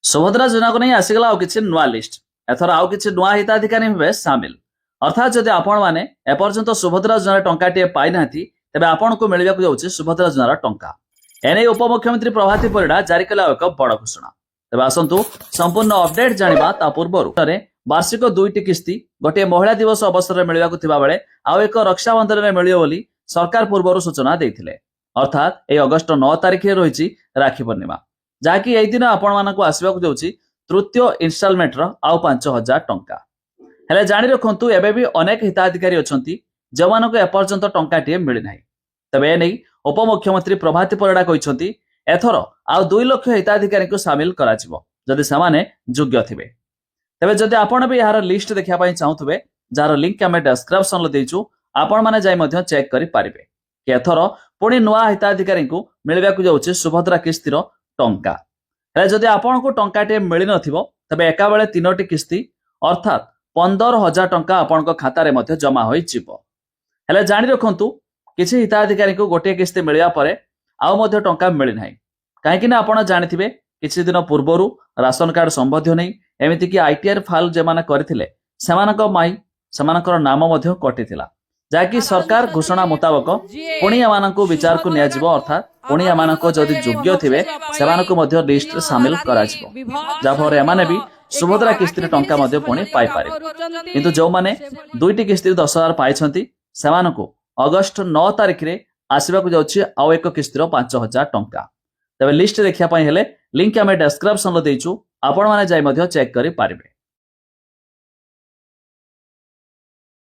सुभद्रा योजना को नहीं आसीगला आउ किछि नुआ लिस्ट एथर आउ किछि नुआ हिताधिकारी हेबे सामिल अर्थात जदि आपण माने एपर्यंत सुभद्रा योजना टंकाटे पाई नाथि तेबे आपण को मिलिबाकु जाउछि सुभद्रा योजना टंका एने उपमुख्यमंत्री प्रभाती परिडा जारी कला एक बड़ घोषणा तेबे आसंतु संपूर्ण अपडेट जानिबा ता पूर्वरु वार्षिक 2टी किस्ती गोटे महिला दिवस अवसर में मिलिबाकु थिबा बेले आउ एक रक्षाबंधन में मिलियो बोली सरकार पूर्वरु सूचना देथिले अर्थात ए अगस्त 9 तारिख रे रहिछि राखी पूर्णिमा जाकि एई दिन आपण मानकु आसीबाकु जाउछि तृतीय इन्स्टॉलमेंट रो आउ 5000 टंका हेले जानि रखंतु एबे भी अनेक हिताधिकारी अछंती जवानको एपर्यंत टंकाटिए मिली नाही तबे एनै उपमुख्यमंत्री प्रभाती परिडा कहिसंती एथर आउ 2 लाख हिताधिकारी को शामिल कराजिवो जदि सामाने योग्य थिबे तबे जदि आपण भी यार लिस्ट देखिया पई चाहुथबे जार लिंक आमे डिस्क्रिप्शन लो देइछु आपण माने जाई मध्य चेक करि पारिबे कि एथर पुणी नुआ हिताधिकारी को मिलिबाकु जाउछि सुभद्रा किस्तीर टंका हेले जदि आपण को टंकाटे मिली नथिबो तबे एका बेले 3टी किस्ती अर्थात 15,000 टंका आपण को खाता रे मध्य जमा होई जिवो हेले जानि रखंतु किछि हिताधिकारी को गोटे किस्ती मिलिया परे आउ मध्य टंका मिली नाही काहे कि ना आपण जानिथिबे किछि दिन पूर्वरु राशन कार्ड संबंधी नै एमिति कि आईटीआर फाइल जे माने करथिले सेमानक माई सेमानकर नाम मध्य कटिथिला जाकि सरकार घोषणा मुताबक पुणी एमानकु विचार को निया जिवो अर्थात पुणी एमानक जदि योग्य थिबे सेमानकु मध्य लिस्ट रे शामिल करा जिवो जाफर एमाने भी सुभद्रा किस्ती टंका मध्य पुणी पाई पारे किंतु जो माने 2टी किस्ती 10,000 पाइछंती सेमानकु अगस्त 9 तारिख रे आसीबाकु जाउछि आउ एक किस्तीर 5,000 टंका तबे लिस्ट देखिया पई हेले लिंक आमे डिस्क्रिप्शन लो देइछु आपण माने जाई मध्य चेक करि पारिबे।